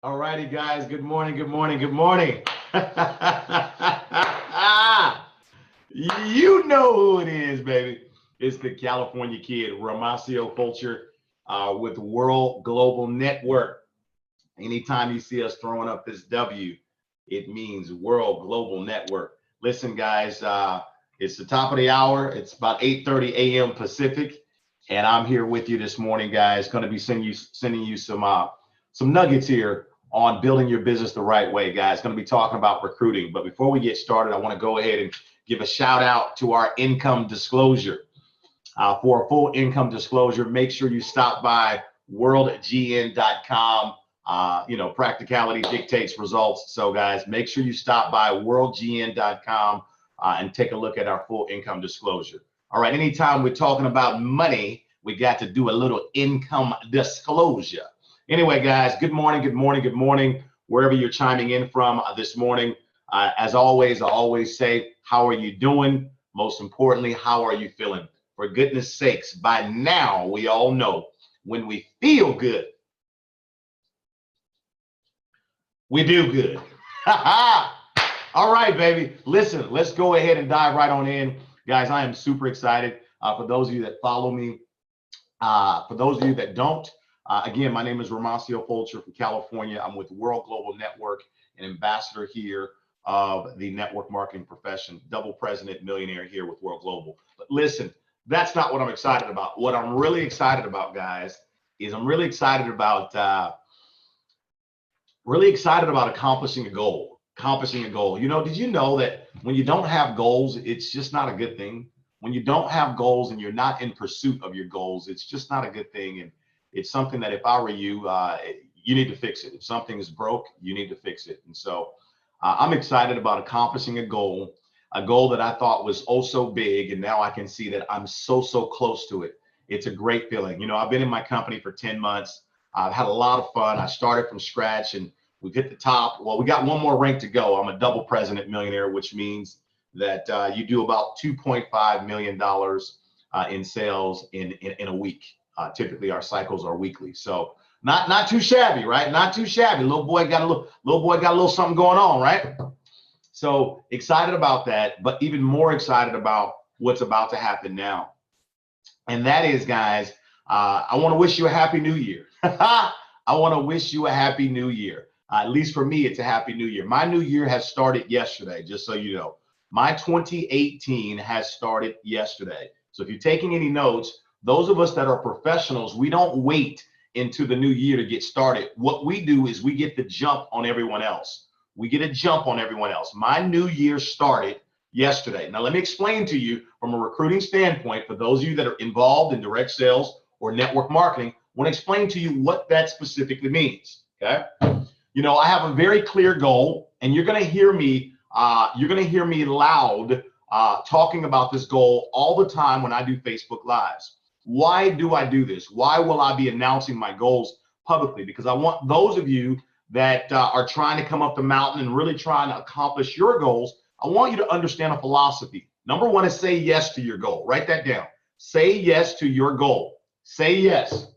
All righty, guys. Good morning. Good morning. Good morning. You know who it is, baby. It's the California kid, Romacio Fulcher, with World Global Network. Anytime you see us throwing up this W, it means World Global Network. Listen, guys, it's the top of the hour. It's about 8:30 a.m. Pacific, and I'm here with you this morning, guys. Going to be sending you some nuggets here on building your business the right way, guys. Going to be talking about recruiting. But before we get started, I want to go ahead and give a shout out to our income disclosure. For a full income disclosure, make sure you stop by worldgn.com. Practicality dictates results. So, guys, make sure you stop by worldgn.com and take a look at our full income disclosure. All right. Anytime we're talking about money, we got to do a little income disclosure. Anyway, guys, good morning, good morning, good morning, wherever you're chiming in from this morning. As always, I always say, how are you doing? Most importantly, how are you feeling? For goodness sakes, by now, we all know when we feel good, we do good. All right, baby. Listen, let's go ahead and dive right on in. Guys, I am super excited. For those of you that follow me, for those of you that don't, again, my name is Romacio Fulcher from California. I'm with World Global Network, an ambassador here of the network marketing profession, double president millionaire here with World Global. But listen, that's not what I'm excited about. What I'm really excited about, guys, is I'm really excited about accomplishing a goal. Accomplishing a goal. Did you know that when you don't have goals, it's just not a good thing? When you don't have goals and you're not in pursuit of your goals, it's just not a good thing. And it's something that if I were you, you need to fix it. If something is broke, you need to fix it. And so I'm excited about accomplishing a goal that I thought was oh so big. And now I can see that I'm so close to it. It's a great feeling. I've been in my company for 10 months. I've had a lot of fun. I started from scratch and we've hit the top. Well, we got one more rank to go. I'm a double president millionaire, which means that you do about $2.5 million in sales in a week. Typically our cycles are weekly. So not too shabby, right? Not too shabby. Little boy got a little something going on, right? So excited about that, but even more excited about what's about to happen now. And that is, guys, I want to wish you a happy new year. I want to wish you a happy new year. At least for me, it's a happy new year. My new year has started yesterday, just so you know. My 2018 has started yesterday. So if you're taking any notes, those of us that are professionals, we don't wait into the new year to get started. What we do is we get the jump on everyone else. We get a jump on everyone else. My new year started yesterday. Now, let me explain to you from a recruiting standpoint, for those of you that are involved in direct sales or network marketing, I want to explain to you what that specifically means, okay? I have a very clear goal, and you're going to hear me loud talking about this goal all the time when I do Facebook Lives. Why do I do this? Why will I be announcing my goals publicly? Because I want those of you that are trying to come up the mountain and really trying to accomplish your goals, I want you to understand a philosophy. Number one is say yes to your goal. Write that down. Say yes to your goal. Say yes.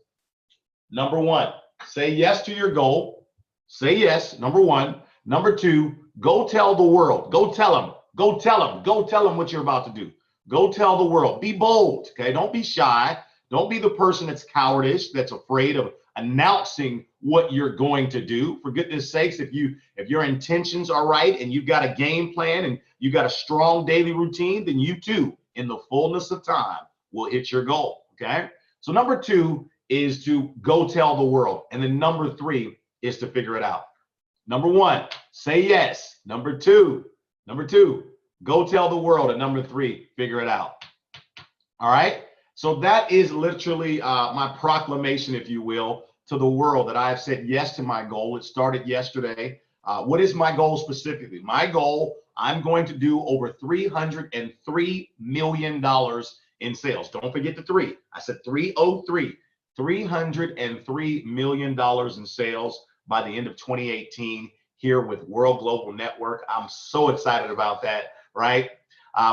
Number one, say yes to your goal. Say yes, number one. Number two, go tell the world. Go tell them. Go tell them. Go tell them what you're about to do. Go tell the world. Be bold, okay? Don't be shy. Don't be the person that's cowardice, that's afraid of announcing what you're going to do. For goodness sakes, if your intentions are right and you've got a game plan and you've got a strong daily routine, then you too, in the fullness of time, will hit your goal, okay? So number two is to go tell the world. And then number three is to figure it out. Number one, say yes. Number two, go tell the world. And number three, figure it out. All right. So that is literally my proclamation, if you will, to the world that I have said yes to my goal. It started yesterday. What is my goal specifically? My goal, I'm going to do over $303 million in sales. Don't forget the three. I said 303. $303 million in sales by the end of 2018 here with World Global Network. I'm so excited about that, right?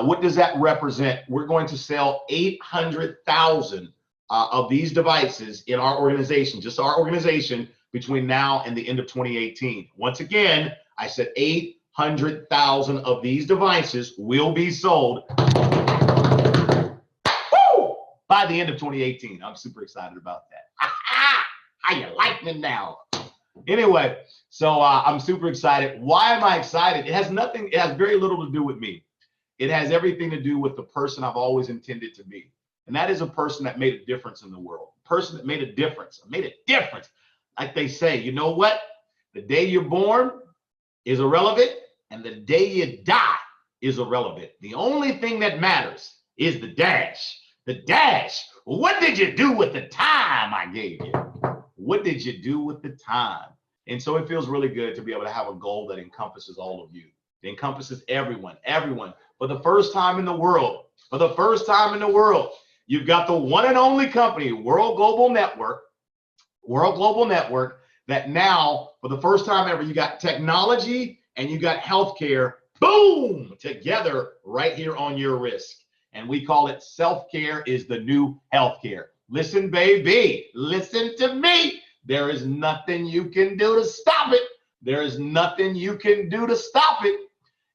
What does that represent? We're going to sell 800,000 of these devices in our organization, just our organization, between now and the end of 2018. Once again, I said 800,000 of these devices will be sold by the end of 2018. I'm super excited about that. How you like me now? Anyway, so I'm super excited. Why am I excited? It has very little to do with me. It has everything to do with the person I've always intended to be. And that is a person that made a difference in the world. A person that made a difference. Like they say, you know what? The day you're born is irrelevant, and the day you die is irrelevant. The only thing that matters is the dash. The dash. What did you do with the time I gave you? What did you do with the time? And so it feels really good to be able to have a goal that encompasses all of you. It encompasses everyone. For the first time in the world, you've got the one and only company, World Global Network, that now, for the first time ever, you got technology and you got healthcare, boom, together right here on your wrist. And we call it self-care is the new healthcare. Listen, baby, listen to me. There is nothing you can do to stop it.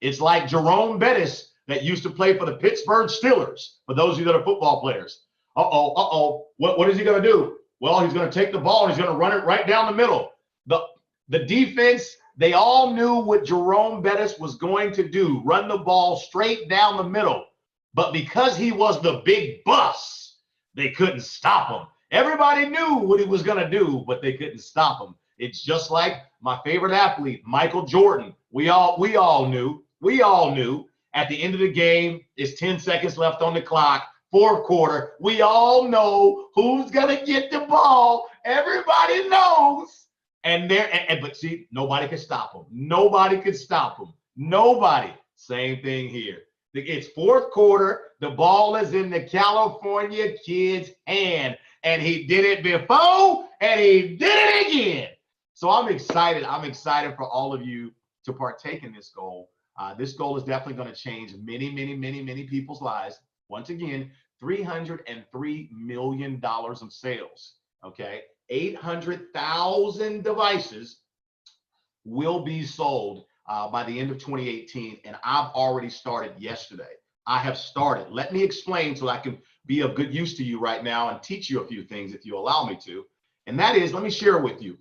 It's like Jerome Bettis that used to play for the Pittsburgh Steelers, for those of you that are football players. What is he going to do? Well, he's going to take the ball and he's going to run it right down the middle. The defense, they all knew what Jerome Bettis was going to do, run the ball straight down the middle. But because he was the big boss, they couldn't stop him. Everybody knew what he was going to do, but they couldn't stop him. It's just like my favorite athlete, Michael Jordan. We all knew at the end of the game, it's 10 seconds left on the clock, fourth quarter. We all know who's going to get the ball. Everybody knows. But see, nobody could stop him. Nobody. Same thing here. It's fourth quarter. The ball is in the California kid's hand. And he did it before, and he did it again. So I'm excited. For all of you to partake in this goal. This goal is definitely going to change many people's lives. Once again, $303 million of sales. Okay, 800,000 devices will be sold by the end of 2018, and I've already started yesterday. I have started. Let me explain so I can be of good use to you right now and teach you a few things if you allow me to. And that is, let me share with you.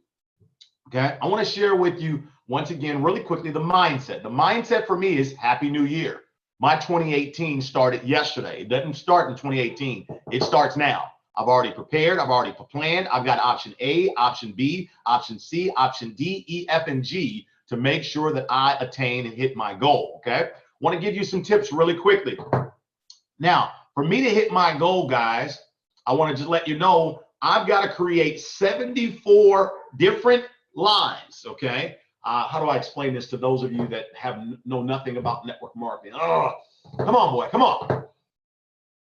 Okay, I want to share with you once again really quickly the mindset. The mindset for me is Happy New Year. My 2018 started yesterday. It doesn't start in 2018. It starts now. I've already prepared. I've already planned. I've got option A, option B, option C, option D, E, F, and G to make sure that I attain and hit my goal. Okay, I want to give you some tips really quickly. Now, for me to hit my goal, guys, I want to just let you know I've got to create 74 different lines. Okay, how do I explain this to those of you that know nothing about network marketing? Oh, come on, boy, come on.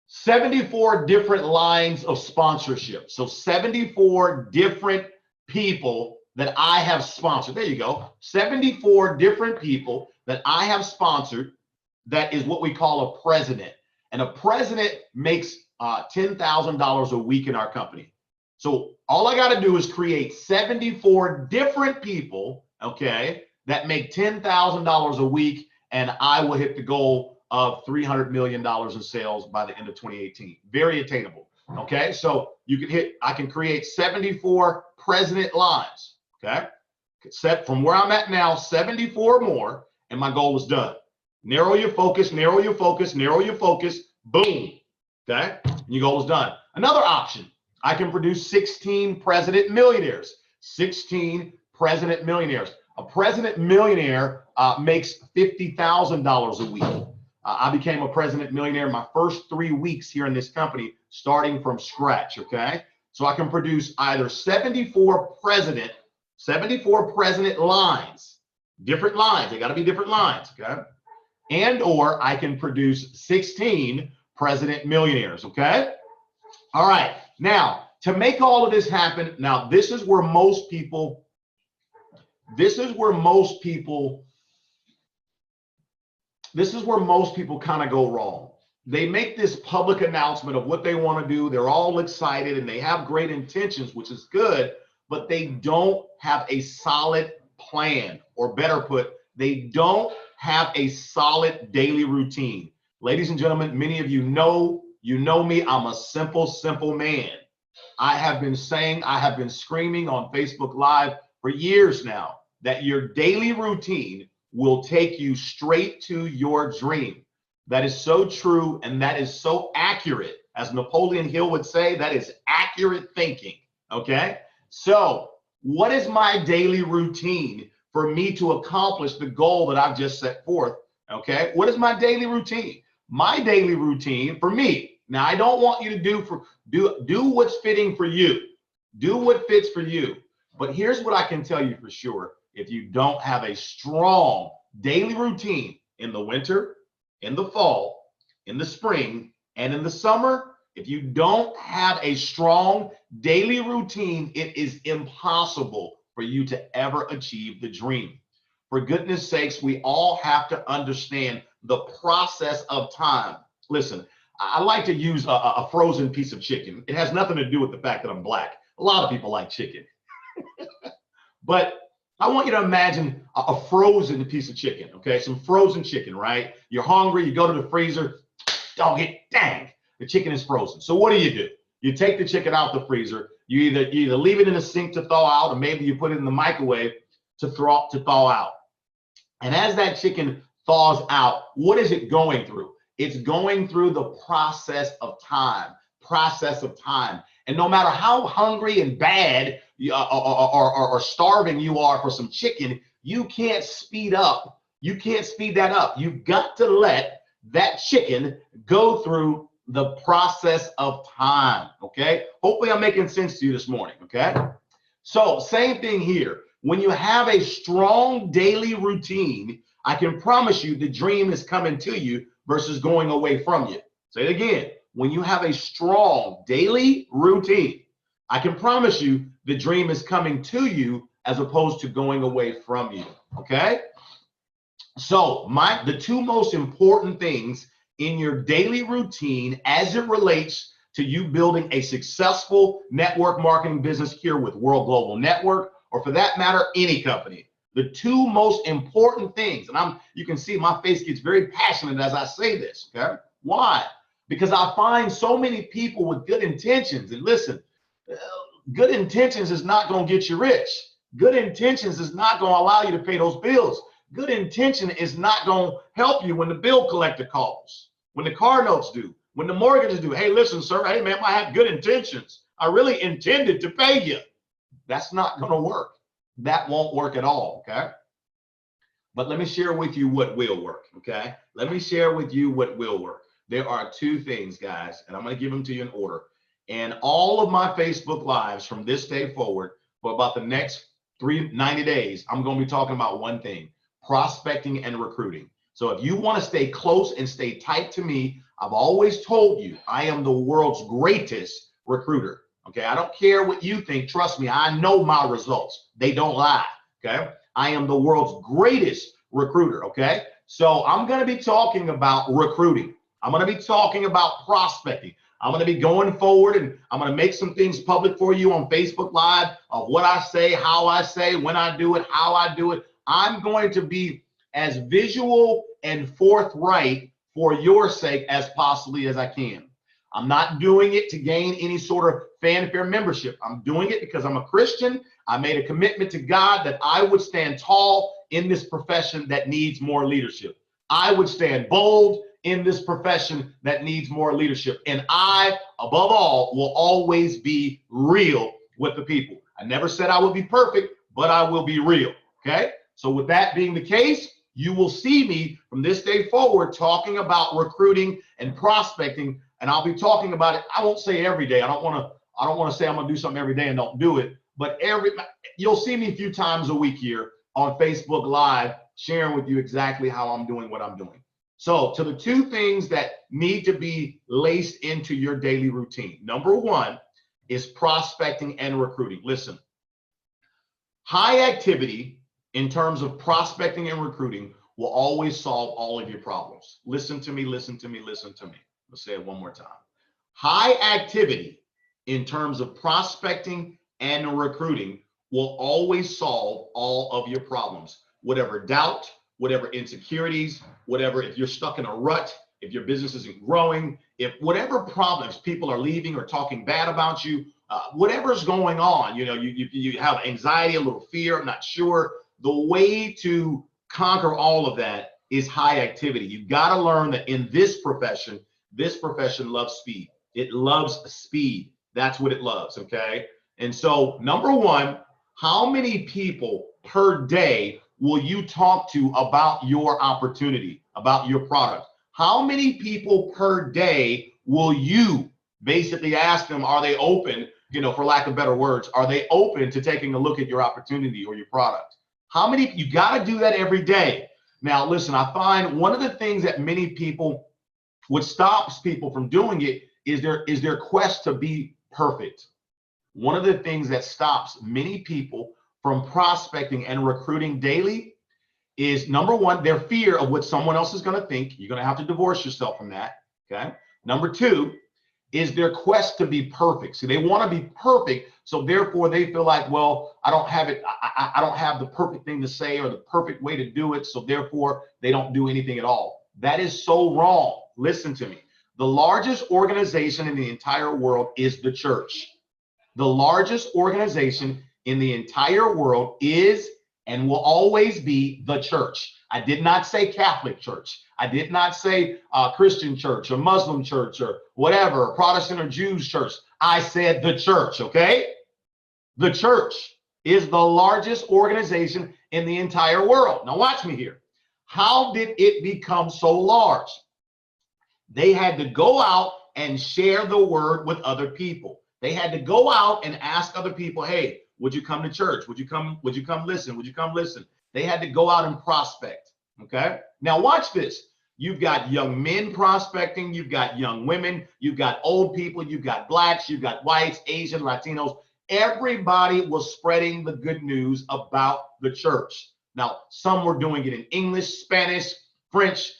74 different lines of sponsorship. So 74 different people that I have sponsored. There you go. 74 different people that I have sponsored. That is what we call a president. And a president makes $10,000 a week in our company. So all I got to do is create 74 different people, okay, that make $10,000 a week, and I will hit the goal of $300 million in sales by the end of 2018. Very attainable. Okay, so I can create 74 president lines. Okay, set from where I'm at now, 74 more, and my goal is done. Narrow your focus, narrow your focus, narrow your focus. Boom. Okay, and your goal is done. Another option, I can produce 16 president millionaires. 16 president millionaires. A president millionaire makes $50,000 a week. I became a president millionaire my first 3 weeks here in this company, starting from scratch. Okay, so I can produce either 74 president lines, different lines. They got to be different lines. Okay, and or I can produce 16 president millionaires. Okay, all right. Now, to make all of this happen, now this is where most people kind of go wrong. They make this public announcement of what they want to do. They're all excited and they have great intentions, which is good. but they don't have a solid plan, or better put, they don't have a solid daily routine. Ladies and gentlemen, many of you know me. I'm a simple man. I have been saying, I have been screaming on Facebook Live for years now that your daily routine will take you straight to your dream. That is so true, and that is so accurate. As Napoleon Hill would say, that is accurate thinking, okay? So what is my daily routine for me to accomplish the goal that I've just set forth, okay? What is my daily routine? My daily routine for me, now I don't want you to do what's fitting for you. Do what fits for you. But here's what I can tell you for sure. If you don't have a strong daily routine in the winter, in the fall, in the spring, and in the summer, if you don't have a strong daily routine, it is impossible for you to ever achieve the dream. For goodness sakes, we all have to understand the process of time. Listen, I like to use a frozen piece of chicken. It has nothing to do with the fact that I'm black. A lot of people like chicken. But I want you to imagine a frozen piece of chicken, okay? Some frozen chicken, right? You're hungry, you go to the freezer, dang, the chicken is frozen. So what do? You take the chicken out the freezer, you either leave it in the sink to thaw out, or maybe you put it in the microwave to thaw out. And as that chicken thaws out, what is it going through? It's going through the process of time. And no matter how hungry and bad or starving you are for some chicken, you can't speed up. You can't speed that up. You've got to let that chicken go through the process of time, okay? Hopefully I'm making sense to you this morning, okay? So same thing here. When you have a strong daily routine, I can promise you the dream is coming to you versus going away from you. Say it again. When you have a strong daily routine, I can promise you the dream is coming to you as opposed to going away from you, okay? So the two most important things in your daily routine as it relates to you building a successful network marketing business here with World Global Network, or for that matter, any company. The two most important things, and you can see my face gets very passionate as I say this, okay? Why? Because I find so many people with good intentions, and listen, good intentions is not going to get you rich. Good intentions is not going to allow you to pay those bills. Good intention is not going to help you when the bill collector calls, when the car notes due, when the mortgage is due. Hey, listen, sir, hey, man, I have good intentions. I really intended to pay you. That's not going to work. That won't work at all, okay? But let me share with you what will work, okay? Let me share with you what will work. There are two things, guys, and I'm going to give them to you in order. And all of my Facebook Lives from this day forward for about the next 90 days, I'm going to be talking about one thing: prospecting and recruiting. So if you want to stay close and stay tight to me, I've always told you I am the world's greatest recruiter. Okay, I don't care what you think. Trust me, I know my results. They don't lie. Okay, I am the world's greatest recruiter. Okay, so I'm going to be talking about recruiting. I'm going to be talking about prospecting. I'm going to be going forward, and I'm going to make some things public for you on Facebook Live of what I say, how I say, when I do it, how I do it. I'm going to be as visual and forthright for your sake as possibly as I can. I'm not doing it to gain any sort of fanfare membership. I'm doing it because I'm a Christian. I made a commitment to God that I would stand tall in this profession that needs more leadership. I would stand bold in this profession that needs more leadership. And I, above all, will always be real with the people. I never said I would be perfect, but I will be real, okay? So with that being the case, you will see me from this day forward talking about recruiting and prospecting, and I'll be talking about it. I won't say every day. I don't want to say I'm going to do something every day and don't do it, but you'll see me a few times a week here on Facebook Live sharing with you exactly how I'm doing what I'm doing. So to the two things that need to be laced into your daily routine. Number one is prospecting and recruiting. Listen, high activity in terms of prospecting and recruiting will always solve all of your problems. Listen to me, listen to me, listen to me. Let's say it one more time. High activity in terms of prospecting and recruiting will always solve all of your problems. Whatever doubt, whatever insecurities, whatever, if you're stuck in a rut, if your business isn't growing, if whatever problems, people are leaving or talking bad about you, whatever's going on, you have anxiety, a little fear, I'm not sure. The way to conquer all of that is high activity. You've got to learn that in this profession loves speed. It loves speed. That's what it loves, okay? And so, number one, how many people per day will you talk to about your opportunity, about your product? How many people per day will you basically ask them, are they open, for lack of better words, are they open to taking a look at your opportunity or your product? How many? You got to do that every day. Now, listen, I find one of the things that many people, what stops people from doing it is their quest to be perfect. One of the things that stops many people from prospecting and recruiting daily is, number one, their fear of what someone else is going to think. You're going to have to divorce yourself from that. Okay. Number two is their quest to be perfect. So they want to be perfect. So therefore they feel like, well, I don't have it. I don't have the perfect thing to say or the perfect way to do it. So therefore they don't do anything at all. That is so wrong. Listen to me. The largest organization in the entire world is the church. The largest organization in the entire world is and will always be the church. I did not say Catholic church. I did not say Christian church or Muslim church or whatever, Protestant or Jews church. I said the church, okay? The church is the largest organization in the entire world. Now watch me here. How did it become so large? They had to go out and share the word with other people. They had to go out and ask other people, hey, would you come to church? Would you come listen? Would you come listen? They had to go out and prospect. Okay. Now watch this. You've got young men prospecting. You've got young women. You've got old people. You've got blacks. You've got whites, Asian, Latinos. Everybody was spreading the good news about the church. Now, some were doing it in English, Spanish, French,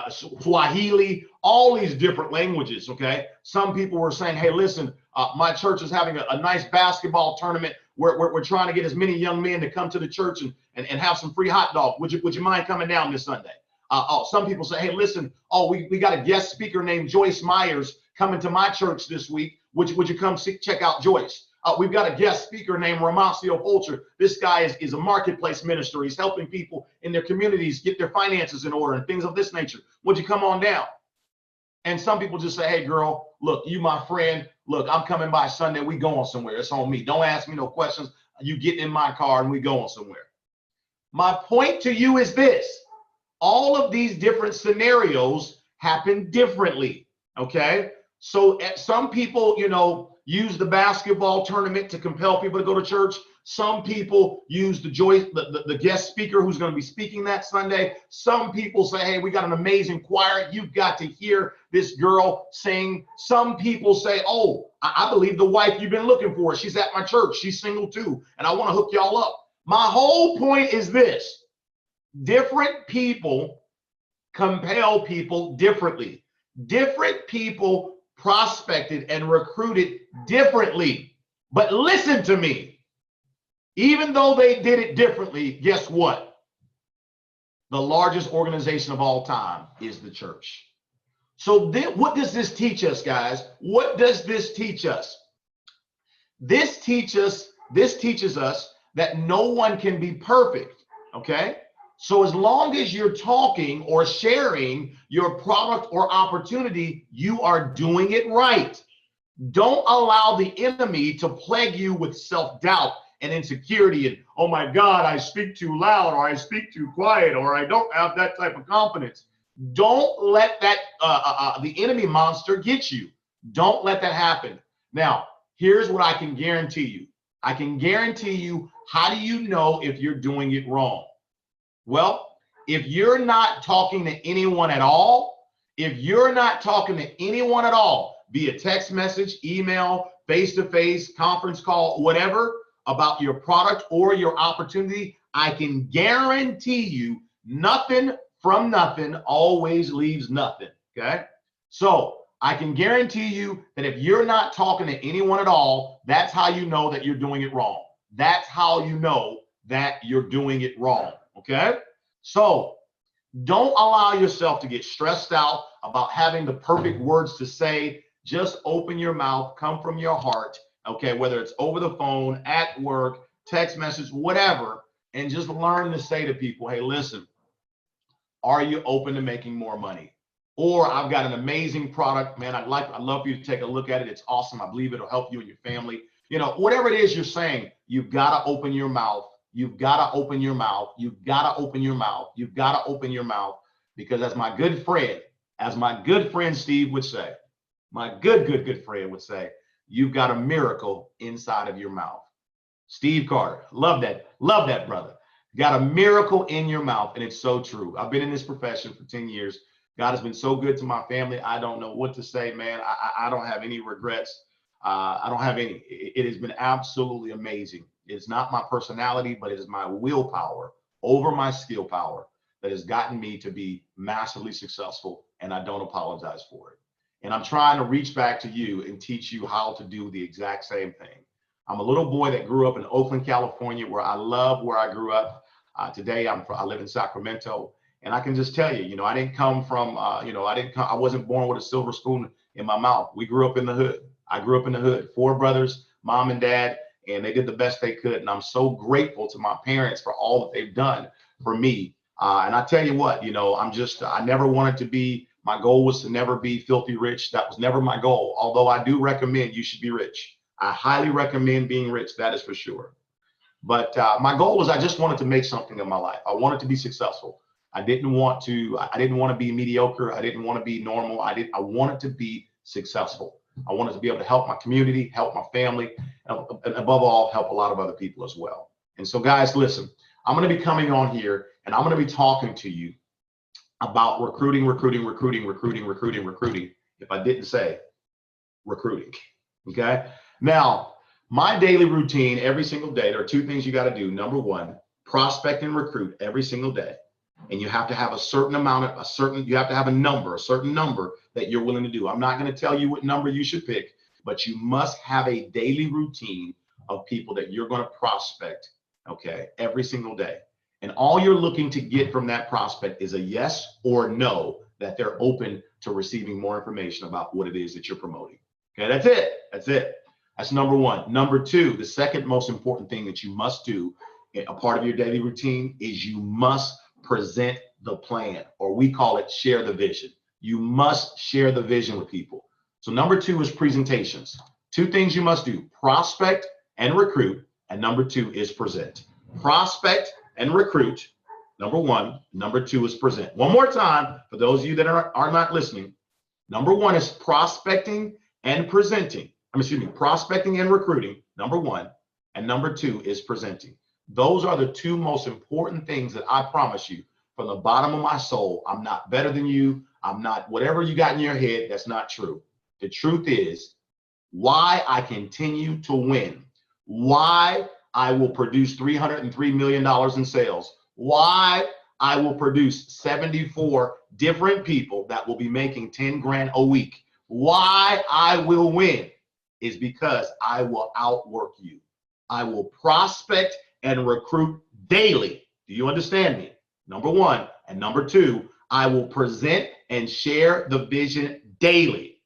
Swahili, all these different languages. Okay. Some people were saying, hey, listen, my church is having a nice basketball tournament. We're trying to get as many young men to come to the church and have some free hot dogs. Would you mind coming down this Sunday? Some people say, hey, listen, we got a guest speaker named Joyce Myers coming to my church this week. Would you come check out Joyce? We've got a guest speaker named Romacio Fulcher. This guy is a marketplace minister. He's helping people in their communities get their finances in order and things of this nature. Would you come on down? And some people just say, hey, girl, look, you my friend. Look, I'm coming by Sunday. We going somewhere. It's on me. Don't ask me no questions. You get in my car and we going somewhere. My point to you is this. All of these different scenarios happen differently, okay? So some people, use the basketball tournament to compel people to go to church. Some people use the guest speaker who's going to be speaking that Sunday. Some people say, hey, we got an amazing choir. You've got to hear this girl sing. Some people say, oh, I believe the wife you've been looking for. She's at my church. She's single too. And I want to hook y'all up. My whole point is this. Different people compel people differently. Different people prospected and recruited differently. But listen to me. Even though they did it differently, guess what? The largest organization of all time is the church. So what does this teach us, guys? What does this teach us? This teaches us that no one can be perfect, okay? So as long as you're talking or sharing your product or opportunity, you are doing it right. Don't allow the enemy to plague you with self-doubt and insecurity and, oh my God, I speak too loud or I speak too quiet or I don't have that type of confidence. Don't let that the enemy monster get you. Don't let that happen. Now, here's what I can guarantee you. I can guarantee you, how do you know if you're doing it wrong? Well, if you're not talking to anyone at all, via text message, email, face-to-face, conference call, whatever, about your product or your opportunity, I can guarantee you nothing from nothing always leaves nothing, okay? So I can guarantee you that if you're not talking to anyone at all, that's how you know that you're doing it wrong. That's how you know that you're doing it wrong. Okay? So don't allow yourself to get stressed out about having the perfect words to say. Just open your mouth, come from your heart, okay? Whether it's over the phone, at work, text message, whatever, and just learn to say to people, hey, listen, are you open to making more money? Or I've got an amazing product, man. I'd love for you to take a look at it. It's awesome. I believe it'll help you and your family. You know, whatever it is you're saying, you've got to open your mouth. You've got to open your mouth. You've got to open your mouth. You've got to open your mouth, because as my good friend Steve would say, my good friend would say, you've got a miracle inside of your mouth. Steve Carter, love that brother. Got a miracle in your mouth, and it's so true. I've been in this profession for 10 years. God has been so good to my family. I don't know what to say, man. I don't have any regrets. I don't have any. It has been absolutely amazing. It's not my personality, but it is my willpower over my skill power that has gotten me to be massively successful, and I don't apologize for it. And I'm trying to reach back to you and teach you how to do the exact same thing. I'm a little boy that grew up in Oakland, California, where I love where I grew up. Today, I live in Sacramento. And I can just tell you, I didn't come from, I wasn't born with a silver spoon in my mouth. We grew up in the hood. I grew up in the hood, 4 brothers, mom and dad, and they did the best they could. And I'm so grateful to my parents for all that they've done for me. And I tell you what, I never wanted to be, my goal was to never be filthy rich. That was never my goal. Although I do recommend you should be rich. I highly recommend being rich. That is for sure. But my goal was I just wanted to make something of my life. I wanted to be successful. I didn't want to be mediocre. I didn't want to be normal. I wanted to be successful. I wanted to be able to help my community, help my family, and above all, help a lot of other people as well. And so guys, listen, I'm going to be coming on here and I'm going to be talking to you about recruiting. If I didn't say recruiting, okay? Now, my daily routine every single day, there are 2 things you got to do. Number 1, prospect and recruit every single day. And you have to have a certain number that you're willing to do. I'm not going to tell you what number you should pick, but you must have a daily routine of people that you're going to prospect, okay, every single day. And all you're looking to get from that prospect is a yes or no, that they're open to receiving more information about what it is that you're promoting. Okay, that's it. That's number 1. Number 2, the second most important thing that you must do, a part of your daily routine, is you must present the plan, or we call it share the vision. You must share the vision with people. So number 2 is presentations. 2 things you must do: prospect and recruit. And number 2 is present. Prospect and recruit, number 1. Number 2 is present. One more time for those of you that are not listening. Number 1 is prospecting and presenting. Prospecting and recruiting, number 1. And number 2 is presenting. Those are the 2 most important things that I promise you from the bottom of my soul. I'm not better than you. I'm not whatever you got in your head. That's not true. The truth is why I continue to win, why I will produce $303 million in sales, why I will produce 74 different people that will be making 10 grand a week. Why I will win is because I will outwork you. I will prospect and recruit daily. Do you understand me? Number 1. And number 2, I will present and share the vision daily.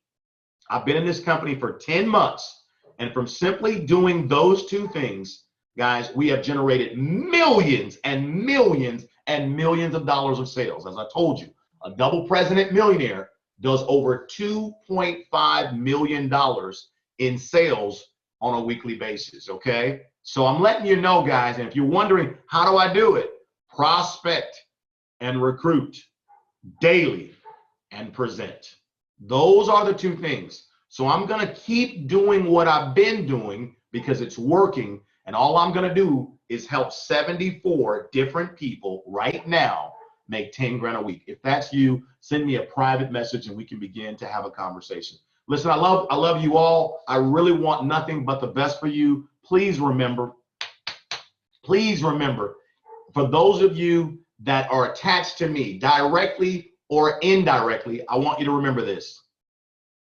I've been in this company for 10 months, and from simply doing those 2 things, guys, we have generated millions and millions and millions of dollars of sales. As I told you, a double president millionaire does over $2.5 million in sales on a weekly basis, okay? So I'm letting you know, guys, and if you're wondering, how do I do it? Prospect and recruit daily and present. Those are the 2 things. So I'm going to keep doing what I've been doing because it's working. And all I'm going to do is help 74 different people right now make 10 grand a week. If that's you, send me a private message and we can begin to have a conversation. Listen, I love you all. I really want nothing but the best for you. Please remember, for those of you that are attached to me directly or indirectly, I want you to remember this.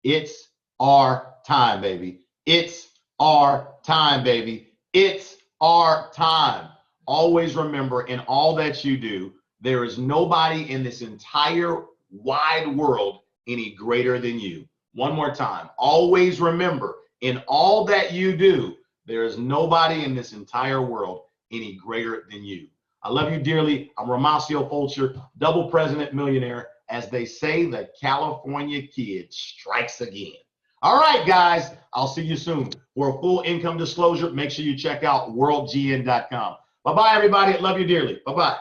It's our time, baby. It's our time, baby. It's our time. Always remember, in all that you do, there is nobody in this entire wide world any greater than you. One more time. Always remember, in all that you do, there is nobody in this entire world any greater than you. I love you dearly. I'm Romacio Fulcher, double president millionaire. As they say, the California kid strikes again. All right, guys, I'll see you soon. For a full income disclosure, make sure you check out worldgn.com. Bye-bye, everybody. Love you dearly. Bye-bye.